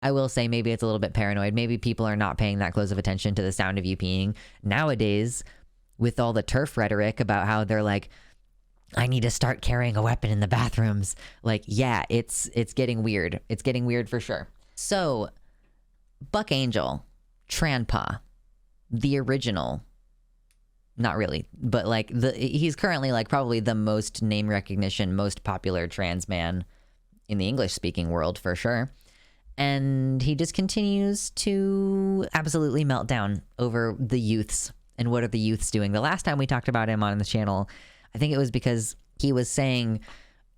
I will say maybe it's a little bit paranoid. Maybe people are not paying that close of attention to the sound of you peeing. Nowadays, with all the TERF rhetoric about how they're like, I need to start carrying a weapon in the bathrooms. Like, yeah, it's getting weird. It's getting weird for sure. So, Buck Angel, Tranpa, the original, not really, but like he's currently like probably the most name recognition, most popular trans man in the English speaking world for sure. And he just continues to absolutely melt down over the youths and what are the youths doing. The last time we talked about him on the channel, I think it was because he was saying,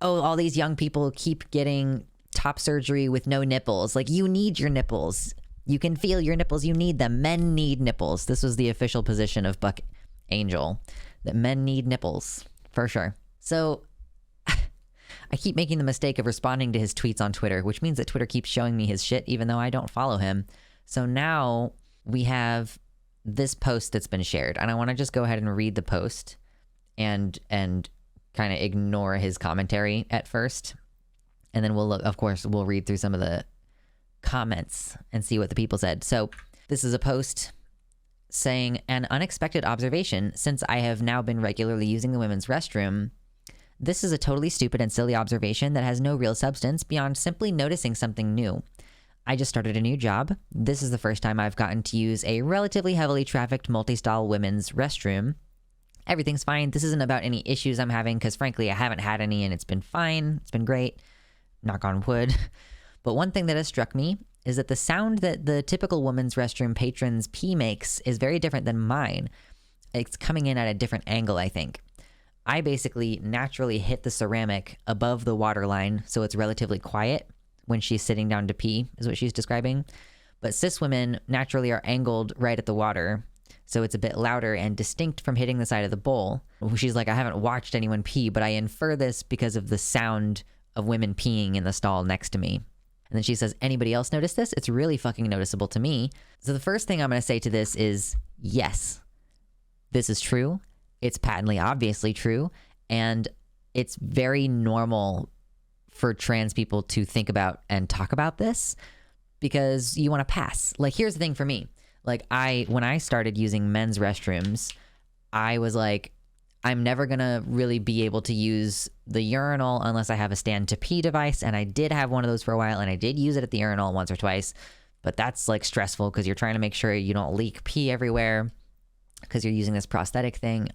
oh, all these young people keep getting top surgery with no nipples. Like, you need your nipples. You can feel your nipples. You need them. Men need nipples. This was the official position of Buck Angel, that men need nipples for sure. So I keep making the mistake of responding to his tweets on Twitter, which means that Twitter keeps showing me his shit even though I don't follow him. So now we have this post that's been shared, and I want to just go ahead and read the post and kind of ignore his commentary at first, and then we'll look, of course, we'll read through some of the comments and see what the people said. So this is a post saying, an unexpected observation since I have now been regularly using the women's restroom. This is a totally stupid and silly observation that has no real substance beyond simply noticing something new. I just started a new job. This is the first time I've gotten to use a relatively heavily trafficked multi-stall women's restroom. Everything's fine. This isn't about any issues I'm having because frankly I haven't had any and it's been fine. It's been great. Knock on wood. But one thing that has struck me is that the sound that the typical women's restroom patron's pee makes is very different than mine. It's coming in at a different angle, I think. I basically naturally hit the ceramic above the water line, so it's relatively quiet when she's sitting down to pee, is what she's describing. But cis women naturally are angled right at the water, so it's a bit louder and distinct from hitting the side of the bowl. She's like, I haven't watched anyone pee, but I infer this because of the sound of women peeing in the stall next to me. And then she says, anybody else notice this? It's really fucking noticeable to me. So the first thing I'm going to say to this is, yes, this is true. It's patently obviously true. And it's very normal for trans people to think about and talk about this because you want to pass. Like, here's the thing for me. Like, when I started using men's restrooms, I was like, I'm never going to really be able to use the urinal unless I have a stand to pee device. And I did have one of those for a while, and I did use it at the urinal once or twice. But that's like stressful because you're trying to make sure you don't leak pee everywhere because you're using this prosthetic thing.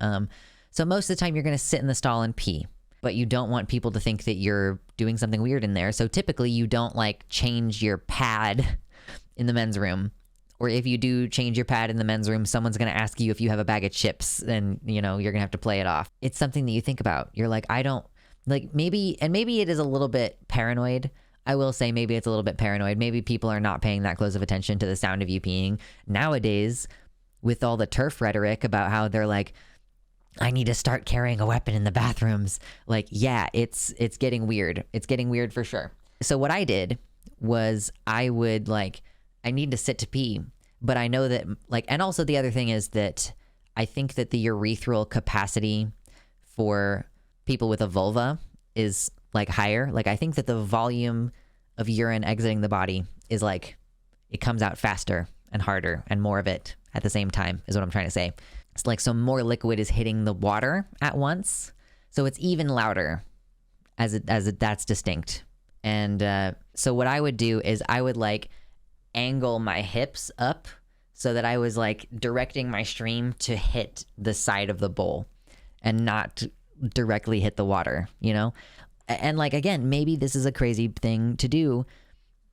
So most of the time you're going to sit in the stall and pee, but you don't want people to think that you're doing something weird in there. So typically you don't like change your pad in the men's room. Or if you do change your pad in the men's room, someone's going to ask you if you have a bag of chips and, you know, you're going to have to play it off. It's something that you think about. You're like, I don't, like maybe it is a little bit paranoid. I will say maybe it's a little bit paranoid. Maybe people are not paying that close of attention to the sound of you peeing. Nowadays, with all the TERF rhetoric about how they're like, I need to start carrying a weapon in the bathrooms. Like, yeah, it's getting weird. It's getting weird for sure. So what I did was I would like, I need to sit to pee, but I know that like, and also the other thing is that I think that the urethral capacity for people with a vulva is like higher. Like, I think that the volume of urine exiting the body is like, it comes out faster and harder and more of it at the same time is what I'm trying to say. It's like, so more liquid is hitting the water at once. So it's even louder that's distinct. And so what I would do is I would like angle my hips up so that I was like directing my stream to hit the side of the bowl and not directly hit the water, you know? And like, again, maybe this is a crazy thing to do,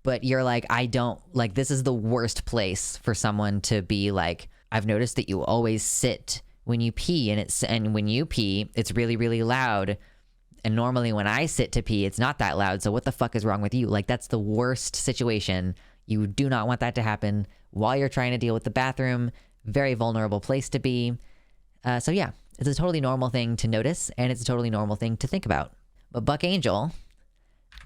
but you're like, I don't like, this is the worst place for someone to be like, I've noticed that you always sit when you pee and when you pee, it's really, really loud. And normally when I sit to pee, it's not that loud. So what the fuck is wrong with you? Like, that's the worst situation. You do not want that to happen while you're trying to deal with the bathroom. Very vulnerable place to be. So yeah, it's a totally normal thing to notice, and it's a totally normal thing to think about. But Buck Angel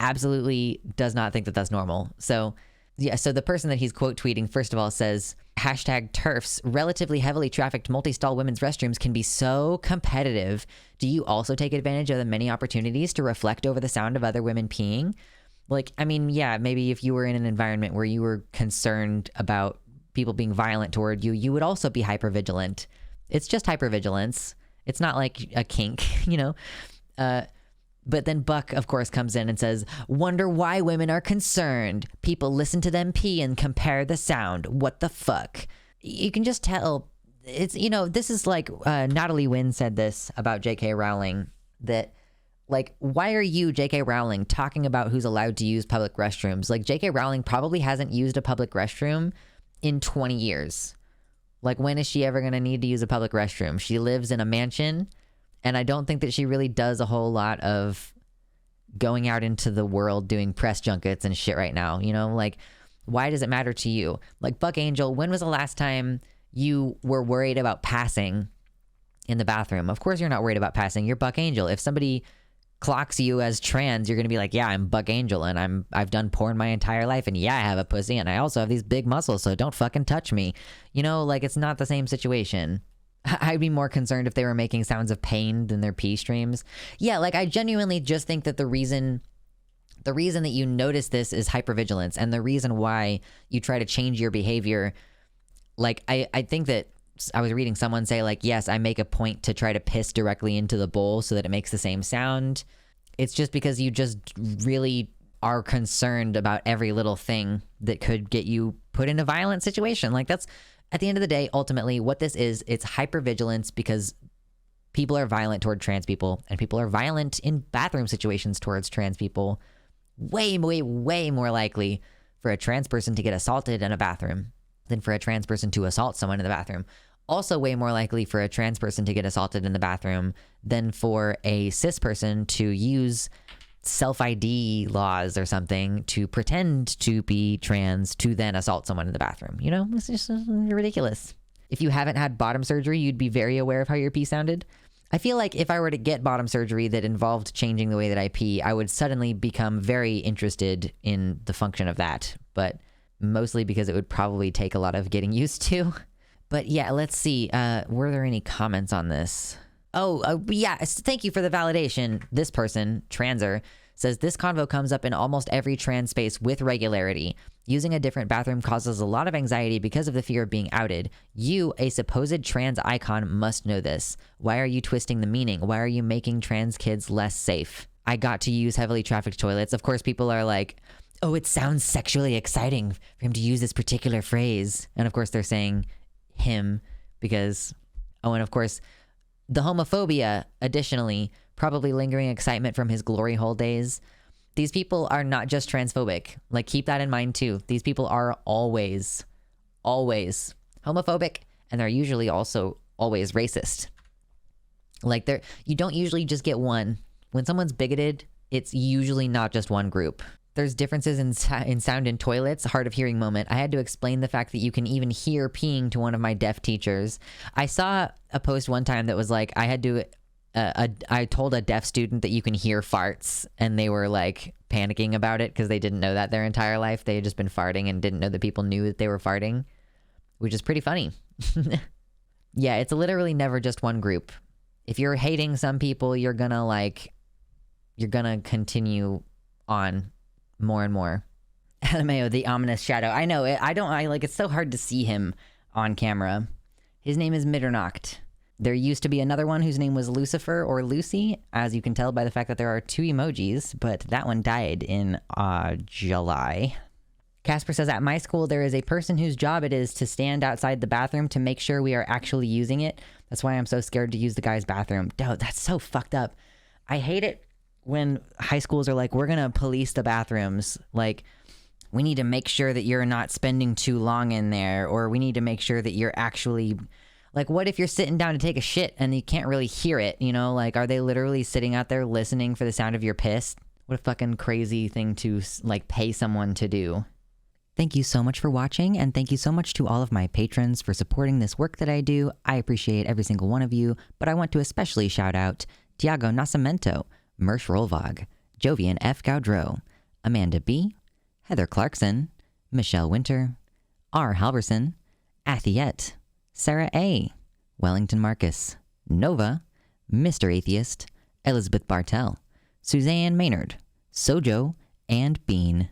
absolutely does not think that that's normal. So yeah, so the person that he's quote tweeting, first of all, says, hashtag TERFs, relatively heavily trafficked multi-stall women's restrooms can be so competitive. Do you also take advantage of the many opportunities to reflect over the sound of other women peeing? Like, I mean, yeah, maybe if you were in an environment where you were concerned about people being violent toward you, you would also be hypervigilant. It's just hypervigilance. It's not like a kink, you know? But then Buck, of course, comes in and says, wonder why women are concerned. People listen to them pee and compare the sound. What the fuck? You can just tell. It's, you know, this is like Natalie Wynn said this about J.K. Rowling, that, like, why are you, J.K. Rowling, talking about who's allowed to use public restrooms? Like, J.K. Rowling probably hasn't used a public restroom in 20 years. Like, when is she ever going to need to use a public restroom? She lives in a mansion, and I don't think that she really does a whole lot of going out into the world doing press junkets and shit right now. You know, like, why does it matter to you? Like, Buck Angel, when was the last time you were worried about passing in the bathroom? Of course you're not worried about passing. You're Buck Angel. If somebody clocks you as trans, you're gonna be like, yeah, I'm Buck Angel, and I've done porn my entire life, and yeah, I have a pussy, and I also have these big muscles, so don't fucking touch me. You know, like, it's not the same situation. I'd be more concerned if they were making sounds of pain than their pee streams. Yeah, like, I genuinely just think that the reason that you notice this is hypervigilance, and the reason why you try to change your behavior. Like, I think that I was reading someone say, like, yes, I make a point to try to piss directly into the bowl so that it makes the same sound. It's just because you just really are concerned about every little thing that could get you put in a violent situation. Like, that's, at the end of the day, ultimately what this is. It's hypervigilance because people are violent toward trans people, and people are violent in bathroom situations towards trans people. Way, way, way more likely for a trans person to get assaulted in a bathroom than for a trans person to assault someone in the bathroom. Also way more likely for a trans person to get assaulted in the bathroom than for a cis person to use self-ID laws or something to pretend to be trans to then assault someone in the bathroom. You know, it's just ridiculous. If you haven't had bottom surgery, you'd be very aware of how your pee sounded. I feel like if I were to get bottom surgery that involved changing the way that I pee, I would suddenly become very interested in the function of that, but mostly because it would probably take a lot of getting used to. But yeah, let's see. Were there any comments on this? Oh, yeah. Thank you for the validation. This person, Transer, says this convo comes up in almost every trans space with regularity. Using a different bathroom causes a lot of anxiety because of the fear of being outed. You, a supposed trans icon, must know this. Why are you twisting the meaning? Why are you making trans kids less safe? I got to use heavily trafficked toilets. Of course, people are like, oh, it sounds sexually exciting for him to use this particular phrase. And of course, they're saying him because, oh, and of course, the homophobia, additionally, probably lingering excitement from his glory hole days. These people are not just transphobic. Like, keep that in mind too. These people are always homophobic, and they're usually also always racist. Like, you don't usually just get one. When someone's bigoted, it's usually not just one group. There's differences in sound in toilets. Hard of hearing moment. I had to explain the fact that you can even hear peeing to one of my deaf teachers. I saw a post one time that was like, I told a deaf student that you can hear farts, and they were like panicking about it because they didn't know that their entire life. They had just been farting and didn't know that people knew that they were farting, which is pretty funny. Yeah, it's literally never just one group. If you're hating some people, you're gonna continue on more and more. Alameo, the ominous shadow. I know it. It's so hard to see him on camera. His name is Mitternacht. There used to be another one whose name was Lucifer or Lucy, as you can tell by the fact that there are 2 emojis, but that one died in July. Casper says, at my school, there is a person whose job it is to stand outside the bathroom to make sure we are actually using it. That's why I'm so scared to use the guy's bathroom. Dude, that's so fucked up. I hate it when high schools are like, we're gonna police the bathrooms. Like, we need to make sure that you're not spending too long in there, or we need to make sure that you're actually, like, what if you're sitting down to take a shit and you can't really hear it, you know? Like, are they literally sitting out there listening for the sound of your piss? What a fucking crazy thing to, like, pay someone to do. Thank you so much for watching, and thank you so much to all of my patrons for supporting this work that I do. I appreciate every single one of you, but I want to especially shout out Tiago Nascimento, Mersh Rolvog, Jovian F. Gaudreau, Amanda B., Heather Clarkson, Michelle Winter, R. Halverson, Athiette, Sarah A., Wellington Marcus, Nova, Mr. Atheist, Elizabeth Bartell, Suzanne Maynard, Sojo, and Bean